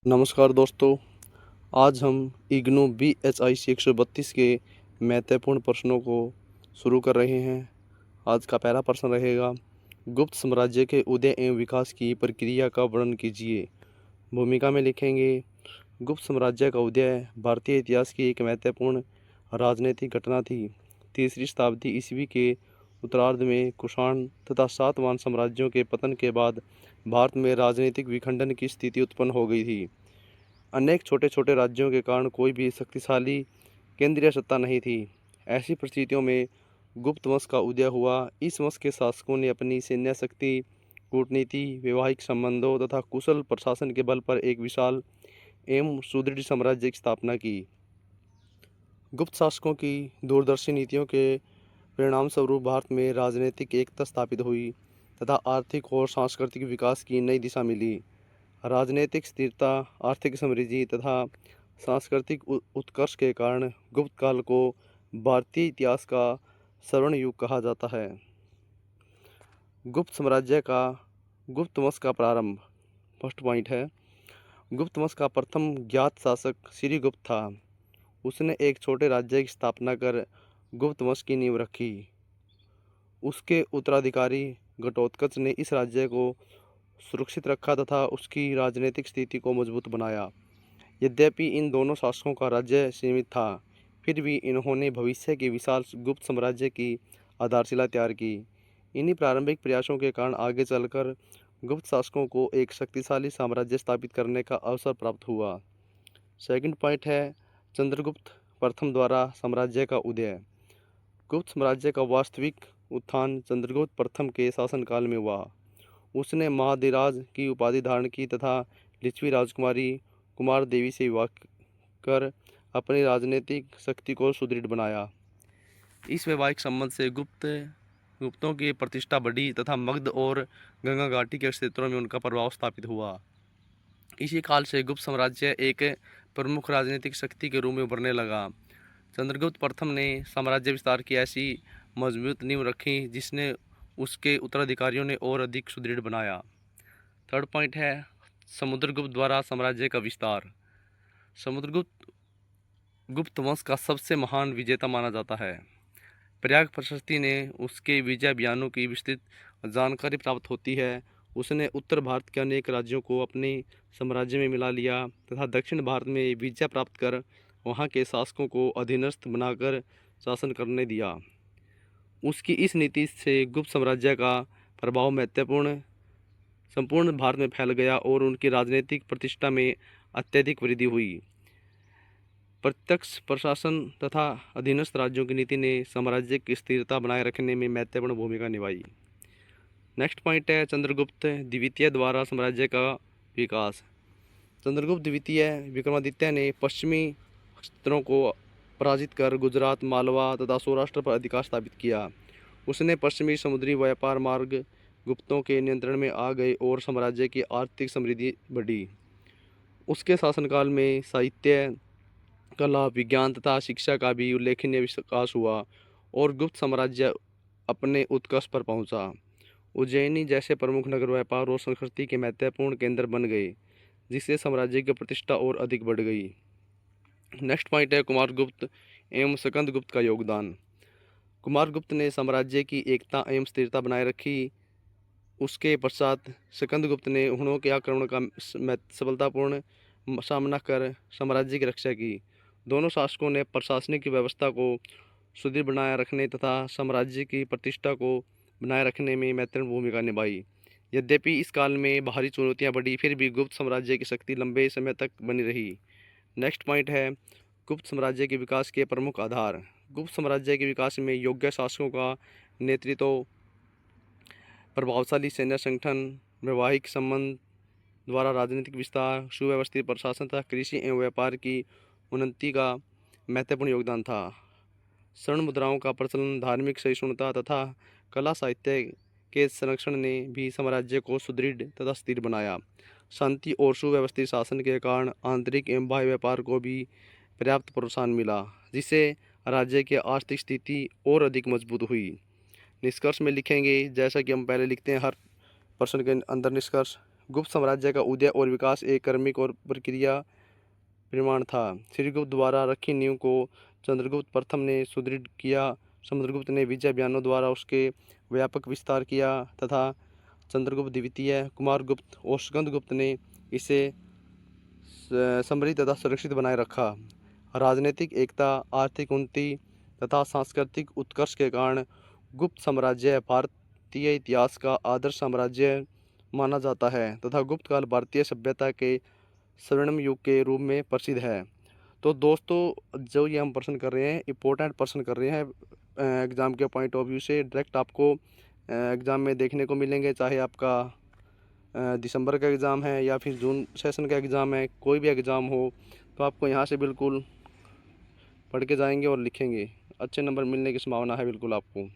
नमस्कार दोस्तों। आज हम इग्नू BHIC 132 के महत्वपूर्ण प्रश्नों को शुरू कर रहे हैं। आज का पहला प्रश्न रहेगा, गुप्त साम्राज्य के उदय एवं विकास की प्रक्रिया का वर्णन कीजिए। भूमिका में लिखेंगे, गुप्त साम्राज्य का उदय भारतीय इतिहास की एक महत्वपूर्ण राजनीतिक घटना थी। 3री शताब्दी ईस्वी के उत्तरार्ध में कुषाण तथा सातवाहन साम्राज्यों के पतन के बाद भारत में राजनीतिक विखंडन की स्थिति उत्पन्न हो गई थी। अनेक छोटे छोटे राज्यों के कारण कोई भी शक्तिशाली केंद्रीय सत्ता नहीं थी। ऐसी परिस्थितियों में गुप्त वंश का उदय हुआ। इस वंश के शासकों ने अपनी सैन्य शक्ति, कूटनीति, वैवाहिक संबंधों तथा कुशल प्रशासन के बल पर एक विशाल एवं सुदृढ़ साम्राज्य की स्थापना की। गुप्त शासकों की दूरदर्शी नीतियों के परिणाम स्वरूप भारत में राजनीतिक एकता स्थापित हुई तथा आर्थिक और सांस्कृतिक विकास की नई दिशा मिली। राजनीतिक स्थिरता, आर्थिक समृद्धि तथा सांस्कृतिक उत्कर्ष के कारण गुप्त काल को भारतीय इतिहास का स्वर्ण युग कहा जाता है। गुप्त वंश का प्रारंभ। फर्स्ट पॉइंट है, गुप्त वंश का प्रथम ज्ञात शासक श्रीगुप्त था। उसने एक छोटे राज्य की स्थापना कर गुप्त वंश की नींव रखी। उसके उत्तराधिकारी घटोत्कच ने इस राज्य को सुरक्षित रखा तथा उसकी राजनीतिक स्थिति को मजबूत बनाया। यद्यपि इन दोनों शासकों का राज्य सीमित था, फिर भी इन्होंने भविष्य के विशाल गुप्त साम्राज्य की आधारशिला तैयार की। इन्हीं प्रारंभिक प्रयासों के कारण आगे चलकर गुप्त शासकों को एक शक्तिशाली साम्राज्य स्थापित करने का अवसर प्राप्त हुआ। सेकंड पॉइंट है, चंद्रगुप्त प्रथम द्वारा साम्राज्य का उदय। गुप्त साम्राज्य का वास्तविक उत्थान चंद्रगुप्त प्रथम के शासनकाल में हुआ। उसने महाधिराज की उपाधि धारण की तथा लिच्छवी राजकुमारी कुमार देवी से विवाह कर अपनी राजनीतिक शक्ति को सुदृढ़ बनाया। इस वैवाहिक संबंध से गुप्तों की प्रतिष्ठा बढ़ी तथा मगध और गंगा घाटी के क्षेत्रों में उनका प्रभाव स्थापित हुआ। इसी काल से गुप्त साम्राज्य एक प्रमुख राजनीतिक शक्ति के रूप में उभरने लगा। चंद्रगुप्त प्रथम ने साम्राज्य विस्तार की ऐसी मजबूत नींव रखी जिसने उसके उत्तराधिकारियों ने और अधिक सुदृढ़ बनाया। थर्ड पॉइंट है, समुद्रगुप्त द्वारा साम्राज्य का विस्तार। समुद्रगुप्त गुप्त वंश का सबसे महान विजेता माना जाता है। प्रयाग प्रशस्ति ने उसके विजय अभियानों की विस्तृत जानकारी प्राप्त होती है। उसने उत्तर भारत के अनेक राज्यों को अपने साम्राज्य में मिला लिया तथा दक्षिण भारत में विजय प्राप्त कर वहाँ के शासकों को अधीनस्थ बनाकर शासन करने दिया। उसकी इस नीति से गुप्त साम्राज्य का प्रभाव संपूर्ण भारत में फैल गया और उनकी राजनीतिक प्रतिष्ठा में अत्यधिक वृद्धि हुई। प्रत्यक्ष प्रशासन तथा अधीनस्थ राज्यों की नीति ने साम्राज्य की स्थिरता बनाए रखने में महत्वपूर्ण भूमिका निभाई। नेक्स्ट पॉइंट है, चंद्रगुप्त द्वितीय द्वारा साम्राज्य का विकास। चंद्रगुप्त द्वितीय विक्रमादित्य ने पश्चिमी क्षेत्रों को पराजित कर गुजरात, मालवा तथा सौराष्ट्र पर अधिकार स्थापित किया। उसने पश्चिमी समुद्री व्यापार मार्ग गुप्तों के नियंत्रण में आ गए और साम्राज्य की आर्थिक समृद्धि बढ़ी। उसके शासनकाल में साहित्य, कला, विज्ञान तथा शिक्षा का भी उल्लेखनीय विकास हुआ और गुप्त साम्राज्य अपने उत्कर्ष पर पहुंचा। उज्जैनी जैसे प्रमुख नगर व्यापार और संस्कृति के महत्वपूर्ण केंद्र बन गए, जिससे साम्राज्य की प्रतिष्ठा और अधिक बढ़ गई। नेक्स्ट पॉइंट है, कुमारगुप्त एवं स्कंदगुप्त का योगदान। कुमारगुप्त ने साम्राज्य की एकता एवं स्थिरता बनाए रखी। उसके पश्चात स्कंदगुप्त ने हुणों के आक्रमण का सफलतापूर्ण सामना कर साम्राज्य की रक्षा की। दोनों शासकों ने प्रशासनिक व्यवस्था को सुदृढ़ बनाए रखने तथा साम्राज्य की प्रतिष्ठा को बनाए रखने में महत्वपूर्ण भूमिका निभाई। यद्यपि इस काल में बाहरी चुनौतियां बढ़ी, फिर भी गुप्त साम्राज्य की शक्ति लंबे समय तक बनी रही। नेक्स्ट पॉइंट है, गुप्त साम्राज्य के विकास के प्रमुख आधार। गुप्त साम्राज्य के विकास में योग्य शासकों का नेतृत्व, प्रभावशाली सैन्य संगठन, वैवाहिक संबंध द्वारा राजनीतिक विस्तार, सुव्यवस्थित प्रशासन तथा कृषि एवं व्यापार की उन्नति का महत्वपूर्ण योगदान था। स्वर्ण मुद्राओं का प्रचलन, धार्मिक सहिष्णुता तथा कला साहित्य के संरक्षण ने भी साम्राज्य को सुदृढ़ तथा स्थिर बनाया। शांति और सुव्यवस्थित शासन के कारण आंतरिक एवं बाह्य व्यापार को भी पर्याप्त प्रोत्साहन मिला, जिससे राज्य की आर्थिक स्थिति और अधिक मजबूत हुई। निष्कर्ष में लिखेंगे, जैसा कि हम पहले लिखते हैं हर प्रश्न के अंदर निष्कर्ष, गुप्त साम्राज्य का उदय और विकास एक क्रमिक और प्रक्रिया प्रमाण था। श्रीगुप्त द्वारा रखी नींव को चंद्रगुप्त प्रथम ने सुदृढ़ किया। समुद्रगुप्त ने विजय अभियानों द्वारा उसके व्यापक विस्तार किया तथा चंद्रगुप्त द्वितीय, कुमारगुप्त और स्कंदगुप्त ने इसे समृद्ध तथा सुरक्षित बनाए रखा। राजनीतिक एकता, आर्थिक उन्नति तथा सांस्कृतिक उत्कर्ष के कारण गुप्त साम्राज्य भारतीय इतिहास का आदर्श साम्राज्य माना जाता है तथा गुप्त काल भारतीय सभ्यता के स्वर्णिम युग के रूप में प्रसिद्ध है। तो दोस्तों, जो ये हम प्रश्न कर रहे हैं, इम्पोर्टेंट प्रश्न कर रहे हैं एग्ज़ाम के पॉइंट ऑफ व्यू से, डायरेक्ट आपको एग्ज़ाम में देखने को मिलेंगे। चाहे आपका दिसंबर का एग्ज़ाम है या फिर जून सेशन का एग्ज़ाम है, कोई भी एग्ज़ाम हो, तो आपको यहाँ से बिल्कुल पढ़ के जाएंगे और लिखेंगे, अच्छे नंबर मिलने की संभावना है बिल्कुल आपको।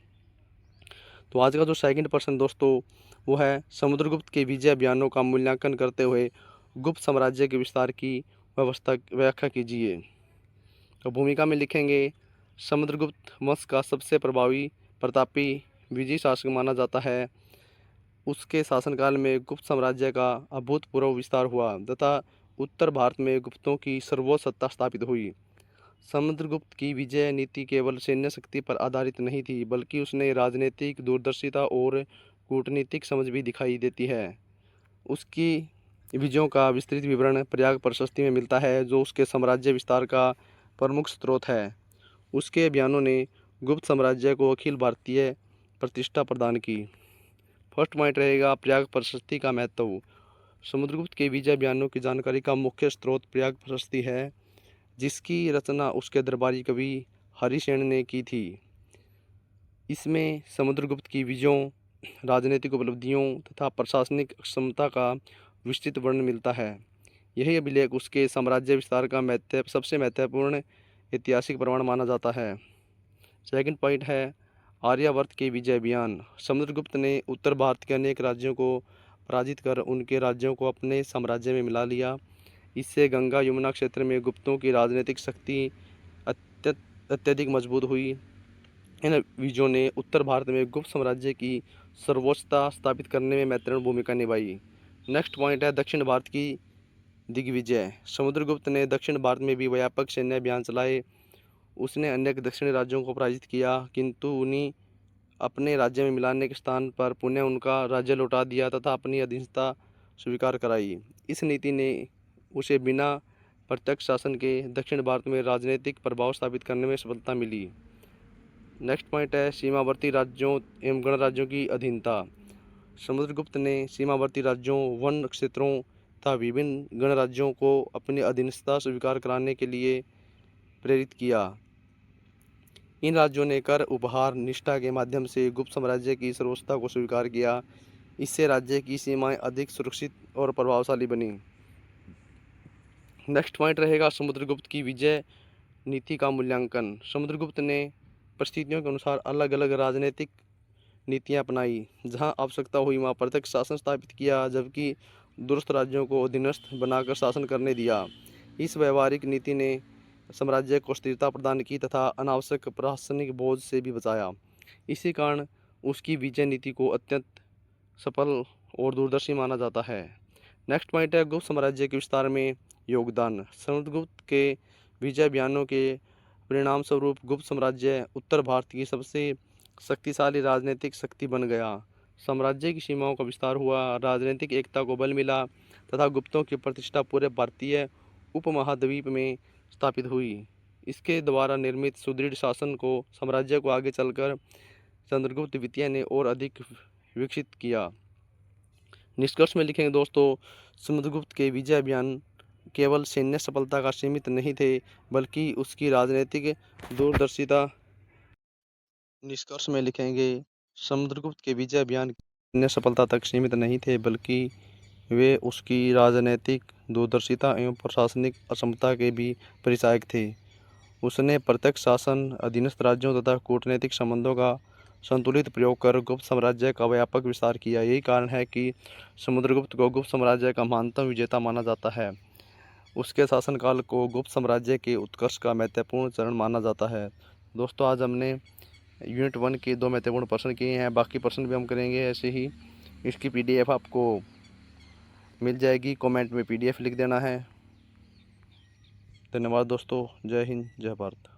तो आज का जो सेकंड प्रश्न दोस्तों, वो है समुद्रगुप्त के विजय अभियानों का मूल्यांकन करते हुए गुप्त साम्राज्य के विस्तार की व्यवस्था व्याख्या कीजिए। तो भूमिका में लिखेंगे, समुद्रगुप्त वंश का सबसे प्रभावी प्रतापी विजयी शासक माना जाता है। उसके शासनकाल में गुप्त साम्राज्य का अभूतपूर्व विस्तार हुआ तथा उत्तर भारत में गुप्तों की सर्वोच्च सत्ता स्थापित हुई। समुद्रगुप्त की विजय नीति केवल सैन्य शक्ति पर आधारित नहीं थी, बल्कि उसने राजनीतिक दूरदर्शिता और कूटनीतिक समझ भी दिखाई देती है। उसकी विजयों का विस्तृत विवरण प्रयाग प्रशस्ति में मिलता है, जो उसके साम्राज्य विस्तार का प्रमुख स्रोत है। उसके अभियानों ने गुप्त साम्राज्य को अखिल भारतीय प्रतिष्ठा प्रदान की। फर्स्ट पॉइंट रहेगा प्रयाग प्रशस्ति का महत्व। समुद्रगुप्त के विजय अभियानों की जानकारी का मुख्य स्रोत प्रयाग प्रशस्ति है, जिसकी रचना उसके दरबारी कवि हरिसेन ने की थी। इसमें समुद्रगुप्त की विजयों, राजनीतिक उपलब्धियों तथा प्रशासनिक क्षमता का विस्तृत वर्णन मिलता है। यही अभिलेख उसके साम्राज्य विस्तार का सबसे महत्वपूर्ण ऐतिहासिक प्रमाण माना जाता है। सेकंड पॉइंट है आर्यावर्त के विजय अभियान। समुद्रगुप्त ने उत्तर भारत के अनेक राज्यों को पराजित कर उनके राज्यों को अपने साम्राज्य में मिला लिया। इससे गंगा यमुना क्षेत्र में गुप्तों की राजनीतिक शक्ति अत्यधिक मजबूत हुई। इन विजयों ने उत्तर भारत में गुप्त साम्राज्य की सर्वोच्चता स्थापित करने में महत्वपूर्ण भूमिका निभाई। नेक्स्ट पॉइंट है दक्षिण भारत की दिग्विजय। समुद्रगुप्त ने दक्षिण भारत में भी व्यापक सैन्य अभियान चलाए। उसने अनेक दक्षिणी राज्यों को पराजित किया, किंतु उन्हें अपने राज्य में मिलाने के स्थान पर पुनः उनका राज्य लौटा दिया तथा अपनी अधीनता स्वीकार कराई। इस नीति ने उसे बिना प्रत्यक्ष शासन के दक्षिण भारत में राजनीतिक प्रभाव स्थापित करने में सफलता मिली। नेक्स्ट पॉइंट है सीमावर्ती राज्यों एवं गणराज्यों की अधीनता। समुद्रगुप्त ने सीमावर्ती राज्यों, वन क्षेत्रों तथा विभिन्न गणराज्यों को अपनी अधीनता स्वीकार कराने के लिए प्रेरित किया। इन राज्यों ने कर, उपहार, निष्ठा के माध्यम से गुप्त साम्राज्य की सर्वोच्चता को स्वीकार किया। इससे राज्य की सीमाएं अधिक सुरक्षित और प्रभावशाली बनी। नेक्स्ट पॉइंट रहेगा समुद्रगुप्त की विजय नीति का मूल्यांकन। समुद्रगुप्त ने परिस्थितियों के अनुसार अलग अलग राजनीतिक नीतियां अपनाई। जहां आवश्यकता हुई वहां प्रत्यक्ष शासन स्थापित किया, जबकि दूरस्थ राज्यों को अधीनस्थ बनाकर शासन करने दिया। इस व्यवहारिक नीति ने साम्राज्य को स्थिरता प्रदान की तथा अनावश्यक प्रशासनिक बोझ से भी बचाया। इसी कारण उसकी विजय नीति को अत्यंत सफल और दूरदर्शी माना जाता है। नेक्स्ट पॉइंट है गुप्त साम्राज्य के विस्तार में योगदान। समुद्रगुप्त के विजय अभियानों के परिणाम स्वरूप गुप्त साम्राज्य उत्तर भारत की सबसे शक्तिशाली राजनीतिक शक्ति बन गया। साम्राज्य की सीमाओं का विस्तार हुआ, राजनीतिक एकता को बल मिला तथा गुप्तों की प्रतिष्ठा पूरे भारतीय उपमहाद्वीप में स्थापित हुई। इसके द्वारा निर्मित सुदृढ़ शासन को साम्राज्य को आगे चलकर चंद्रगुप्त द्वितीय ने और अधिक विकसित किया। निष्कर्ष में लिखेंगे दोस्तों, समुद्रगुप्त के विजय अभियान केवल सैन्य सफलता का सीमित नहीं थे, बल्कि उसकी राजनीतिक दूरदर्शिता। निष्कर्ष में लिखेंगे समुद्रगुप्त के विजय अभियान सैन्य सफलता तक सीमित नहीं थे, बल्कि वे उसकी राजनीतिक दूरदर्शिता एवं प्रशासनिक अक्षमता के भी परिचायक थे। उसने प्रत्यक्ष शासन, अधीनस्थ राज्यों तथा कूटनीतिक संबंधों का संतुलित प्रयोग कर गुप्त साम्राज्य का व्यापक विस्तार किया। यही कारण है कि समुद्रगुप्त को गुप्त साम्राज्य का महानतम विजेता माना जाता है। उसके शासनकाल को गुप्त साम्राज्य के उत्कर्ष का महत्वपूर्ण चरण माना जाता है। दोस्तों, आज हमने यूनिट 1 के 2 महत्वपूर्ण प्रश्न किए हैं, बाकी प्रश्न भी हम करेंगे ऐसे ही। इसकी PDF आपको मिल जाएगी। कमेंट में PDF लिख देना है। धन्यवाद दोस्तों। जय हिंद, जय भारत।